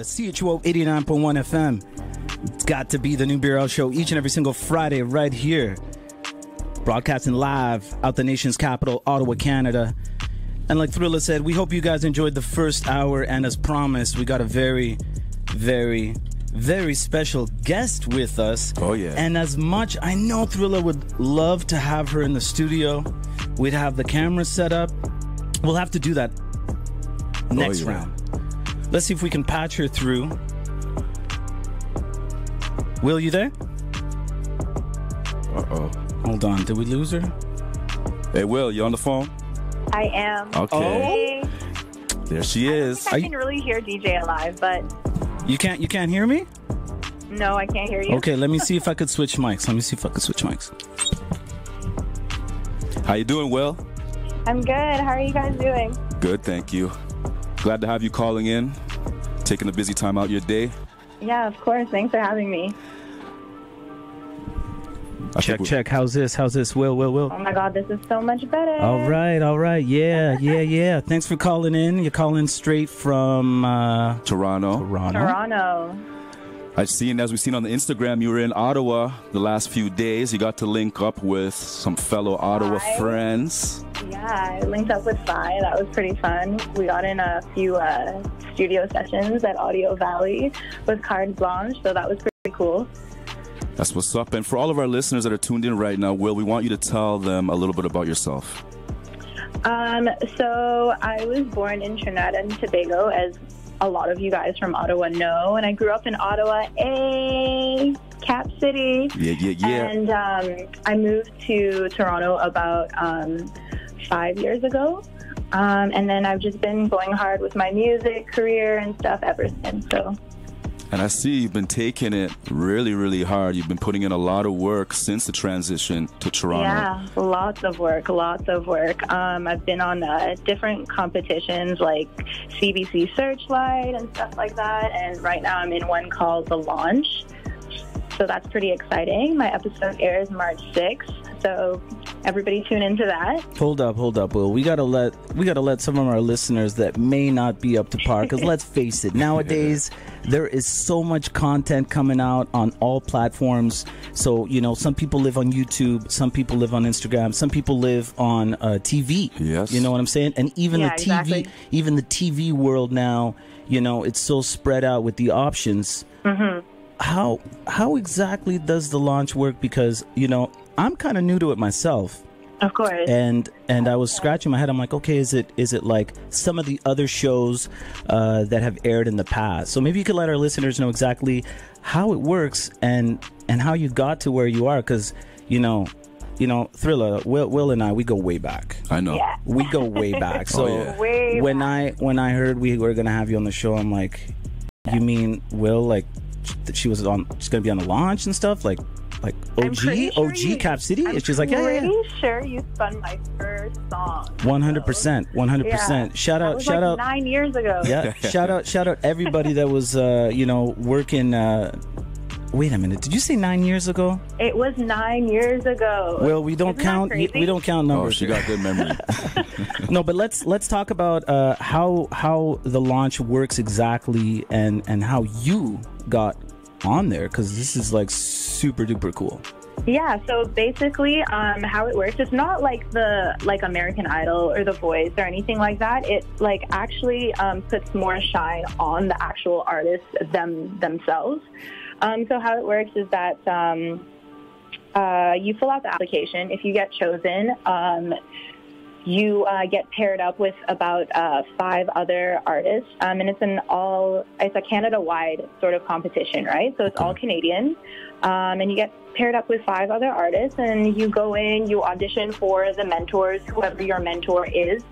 CHUO 89.1 FM. It's got to be the NuBRL show each and every single Friday right here. Broadcasting live out the nation's capital, Ottawa, Canada. And like Thrilla said, we hope you guys enjoyed the first hour. And as promised, we got a very, very, very special guest with us. Oh, yeah. And as much, I know Thrilla would love to have her in the studio. We'd have the camera set up. We'll have to do that next round. Let's see if we can patch her through. Will, you there? Uh-oh. Hold on. Did we lose her? Hey, Will, you on the phone? I am. Okay. Oh. There she is. I can really hear DJ alive, but... You can't hear me? No, I can't hear you. Okay, let me see if I could switch mics. How you doing, Will? I'm good. How are you guys doing? Good, thank you. Glad to have you calling in, taking the busy time out your day. Yeah, of course. Thanks for having me. Check. How's this? Will? Oh my God, this is so much better. All right. Yeah. Thanks for calling in. You're calling straight from... Toronto. As we've seen on the Instagram, you were in Ottawa the last few days. You got to link up with some fellow Ottawa friends. Yeah, I linked up with Sai. That was pretty fun. We got in a few studio sessions at Audio Valley with Carte Blanche, so that was pretty cool. That's what's up. And for all of our listeners that are tuned in right now, Will, we want you to tell them a little bit about yourself. So I was born in Trinidad and Tobago, as a lot of you guys from Ottawa know, and I grew up in Ottawa, Cap City. Yeah. And I moved to Toronto about 5 years ago, and then I've just been going hard with my music career and stuff ever since. And I see you've been taking it really, really hard. You've been putting in a lot of work since the transition to Toronto. Yeah, lots of work. I've been on different competitions like CBC Searchlight and stuff like that. And right now I'm in one called the Launch. So that's pretty exciting. My episode airs March 6th. So everybody tune into that. Hold up, Will. We gotta let some of our listeners that may not be up to par, because let's face it, nowadays there is so much content coming out on all platforms. So, some people live on YouTube, some people live on Instagram, some people live on TV. Yes. You know what I'm saying? And even the TV, exactly. Even the TV world now, it's so spread out with the options. Mm-hmm. How exactly does the launch work? Because, I'm kind of new to it myself. Of course. And I was scratching my head. I'm like, okay, is it like some of the other shows that have aired in the past? So maybe you could let our listeners know exactly how it works and how you got to where you are. Because, Thrilla, Will and I, we go way back. I know. Yeah. We go way back. So when I heard we were going to have you on the show, I'm like, you mean Will, like, she's going to be on the launch and stuff? Like OG Cap City? She's like, yeah. I'm pretty sure you spun my first song. 100%. Yeah. Shout out 9 years ago. Yeah. shout out everybody that was working. Wait a minute. Did you say 9 years ago? It was 9 years ago. Well, we don't count numbers. Oh, she got good memory. No, but let's talk about how the launch works exactly and how you got on there, because this is like super duper cool. Yeah, so basically how it works, it's not like American Idol or The Voice or anything like that. It actually puts more shine on the actual artists themselves. So how it works is that you fill out the application. If you get chosen, you get paired up with about 5 other artists, and it's a Canada-wide sort of competition, right? So it's all Canadian, and you get paired up with 5 other artists, and you go in, you audition for the mentors, whoever your mentor is,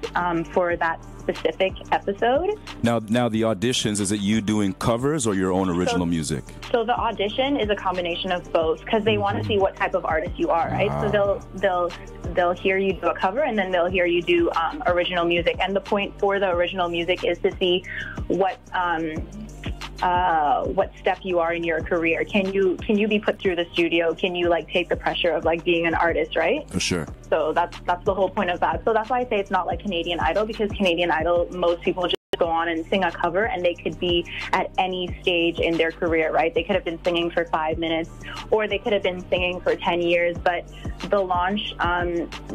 for that specific episode. Now the auditions, is it you doing covers or your own original music? So the audition is a combination of both, because they want to see what type of artist you are, right? So they'll hear you do a cover, and then they'll hear you do original music. And the point for the original music is to see what step you are in your career. Can you be put through the studio? Can you take the pressure of being an artist, right? For sure. So that's the whole point of that. So that's why I say it's not like Canadian Idol, because Canadian Idol, most people just go on and sing a cover, and they could be at any stage in their career, right? They could have been singing for 5 minutes, or they could have been singing for 10 years. But the Launch,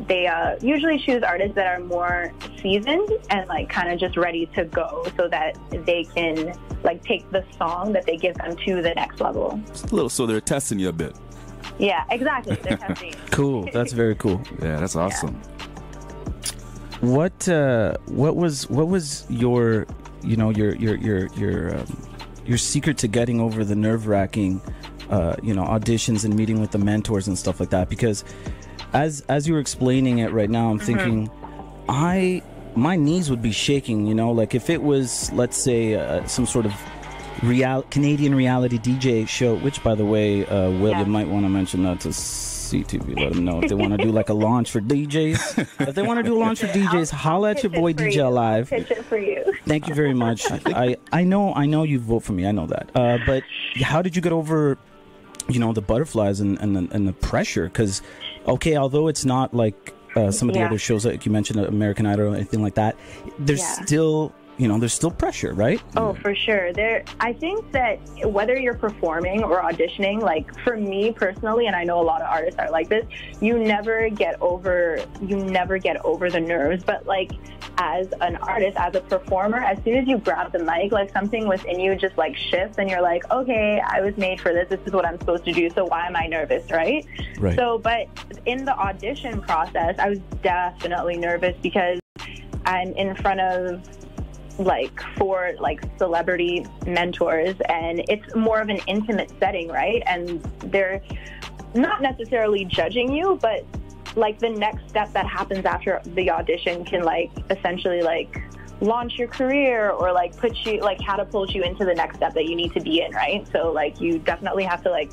they usually choose artists that are more seasoned and like kind of just ready to go, so that they can like take the song that they give them to the next level. So they're testing you a bit. Yeah, exactly. They're testing. Cool. That's very cool. Yeah, that's awesome. What was your your secret to getting over the nerve-wracking auditions and meeting with the mentors and stuff like that? Because as you were explaining it right now, I'm thinking my knees would be shaking, like if it was, let's say, some sort of Canadian reality DJ show, which, by the way, Will, you might want to mention that to CTV. Let them know if they want to do like a launch for DJs. If they want to do a launch for DJs, holla at your boy DJ Alive. Pitch it for you. Thank you very much. I know you vote for me. I know that. But how did you get over, the butterflies and the pressure? Because, okay, although it's not like some of the other shows that you mentioned, American Idol or anything like that, there's still there's still pressure, right? Oh, for sure. I think that whether you're performing or auditioning, like for me personally, and I know a lot of artists are like this, you never get over the nerves. But like as an artist, as a performer, as soon as you grab the mic, like something within you just like shifts, and you're like, okay, I was made for this. This is what I'm supposed to do. So why am I nervous, right? So, but in the audition process, I was definitely nervous because I'm in front of four celebrity mentors, and it's more of an intimate setting, right? And they're not necessarily judging you, but like the next step that happens after the audition can essentially launch your career or put you catapult you into the next step that you need to be in, right? So you definitely have to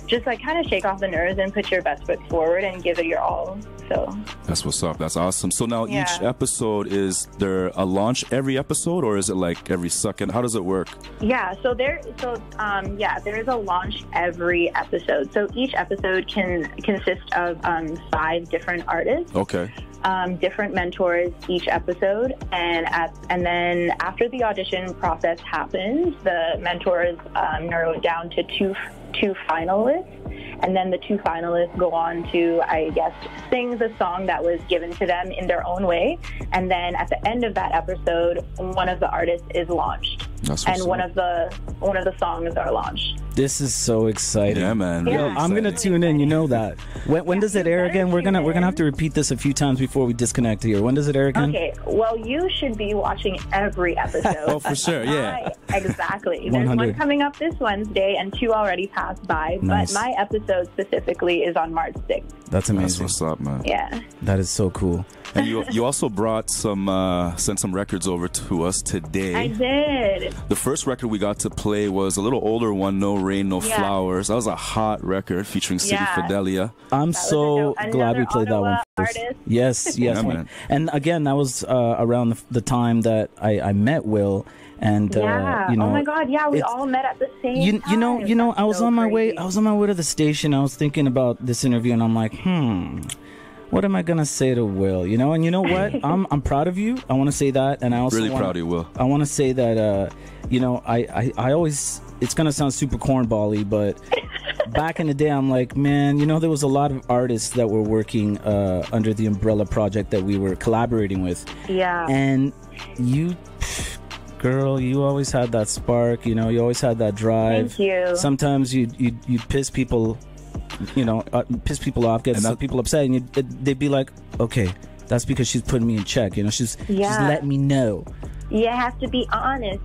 just kind of shake off the nerves and put your best foot forward and give it your all. So that's what's up. That's awesome. So now each episode, is there a launch every episode, or is it every second? How does it work? Yeah, there is a launch every episode. So each episode can consist of 5 different artists. Okay. Different mentors each episode, and then after the audition process happens, the mentors narrow it down to two finalists, and then the 2 finalists go on to, I guess, sing the song that was given to them in their own way, and then at the end of that episode, one of the artists is launched, and one of the songs are launched. This is so exciting. Yeah, man. Yeah. I'm gonna tune in. You know that. When does it air again? We're gonna have to repeat this a few times before we disconnect here. When does it air again? Okay. Well, you should be watching every episode. Oh, for sure. Yeah. Exactly. 100. There's one coming up this Wednesday, and 2 already passed by. Nice. But my episode specifically is on March 6th. That's amazing. That's what's up, man. Yeah. That is so cool. And you also brought sent some records over to us today. I did. The first record we got to play was a little older one, No Rain, No Flowers. That was a hot record featuring City Fidelia. I'm so glad we played that one first. Artist. Yes, man. And again, that was around the time that I met Will. And oh my God, we all met at the same time. You know, I was so on my crazy. way. I was on my way to the station. I was thinking about this interview, and I'm like, what am I gonna say to Will? And you know what? I'm proud of you. I want to say that, and I also Really proud of you, Will. I want to say that I always, it's gonna sound super cornbally, but back in the day, I'm like, man, there was a lot of artists that were working under the umbrella project that we were collaborating with. Yeah. And you. Girl, you always had that spark, you always had that drive. Thank you. Sometimes you piss people, piss people off, get some people upset, and they'd be like, okay, that's because she's putting me in check, she's letting me know. You have to be honest,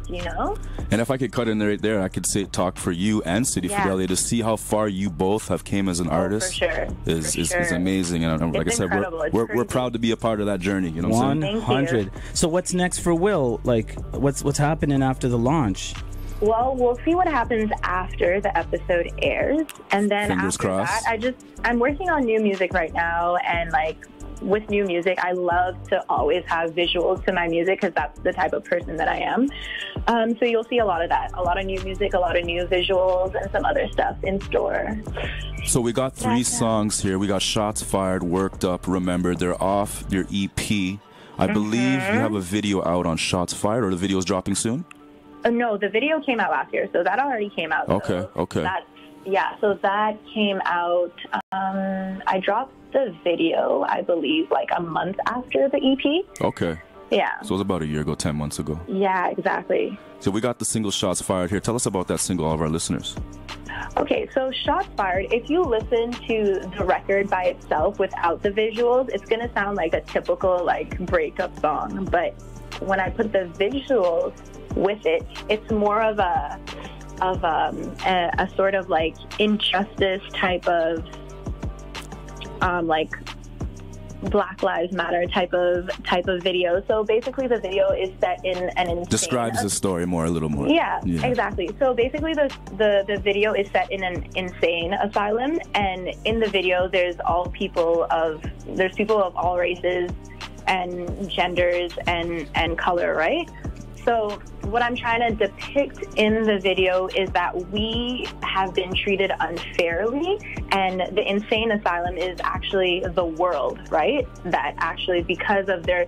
And if I could cut in right there, I could talk for you and City Fidelia to see how far you both have came as an artist. For sure. is amazing. And like I said, we're proud to be a part of that journey. You know what I'm saying? 100. So what's next for Will? What's happening after the launch? Well, we'll see what happens after the episode airs, and then Fingers after crossed. that, I'm working on new music right now, and with new music, I love to always have visuals to my music because that's the type of person that I am. So you'll see a lot of that, a lot of new music, a lot of new visuals, and some other stuff in store. So we got 3 songs here. We got Shots Fired, Worked Up, Remember. They're off your EP. I believe you have a video out on Shots Fired, or the video is dropping soon? No, the video came out last year, so that already came out. Okay, so okay. So that came out. I dropped the video, I believe, like a month after the EP. Okay. Yeah. So it was about a year ago, 10 months ago. Yeah, exactly. So we got the single Shots Fired here. Tell us about that single, all of our listeners. Okay, so Shots Fired, if you listen to the record by itself without the visuals, it's going to sound like a typical like breakup song. But when I put the visuals with it, it's more of a sort of like injustice type of like Black Lives Matter type of video. So basically the video is set in an insane... Describes the story a little more. Yeah, exactly. So basically the video is set in an insane asylum, and in the video there's people of all races and genders and color, right? So what I'm trying to depict in the video is that we have been treated unfairly, and the insane asylum is actually the world, right? That actually, because of their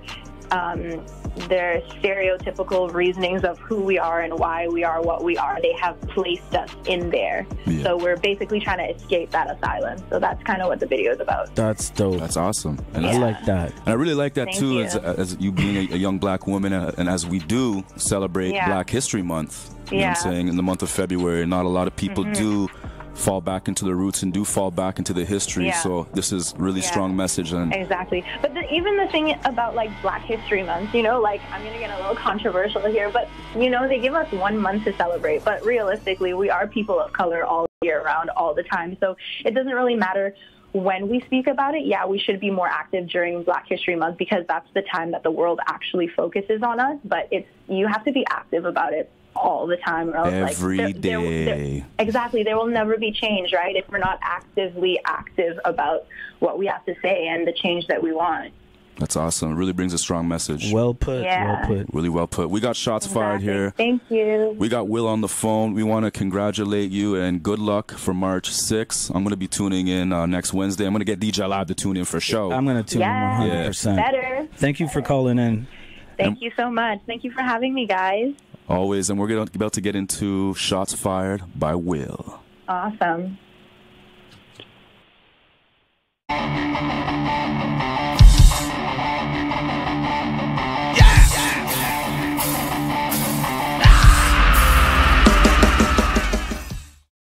stereotypical reasonings of who we are and why we are what we are, they have placed us in there. Yeah. So we're basically trying to escape that asylum. So that's kind of what the video is about. That's dope. That's awesome. And I like that. And I really like that too, as you being a young black woman, and as we do celebrate Black History Month, you know what I'm saying, in the month of February, not a lot of people do fall back into the roots and do fall back into the history. So this is really strong message. And exactly. But even the thing about like Black History Month, you know, like I'm going to get a little controversial here, but you know, they give us 1 month to celebrate, but realistically we are people of color all year round, all the time. So it doesn't really matter when we speak about it. Yeah, we should be more active during Black History Month because that's the time that the world actually focuses on us, but you have to be active about it all the time, or else every day. Exactly, there will never be change, right, if we're not actively active about what we have to say and the change that we want. That's awesome. It really brings a strong message. Well put. Yeah. Well put. Really well put. We got Shots Fired here. Thank you. We got Will on the phone. We want to congratulate you and good luck for March 6th. I'm going to be tuning in next Wednesday. I'm going to get DJ Live to tune in for show. I'm going to tune in 100%. Better. Thank you for calling in. Thank you so much. Thank you for having me, guys. Always. And we're about to get into Shots Fired by Will. Awesome.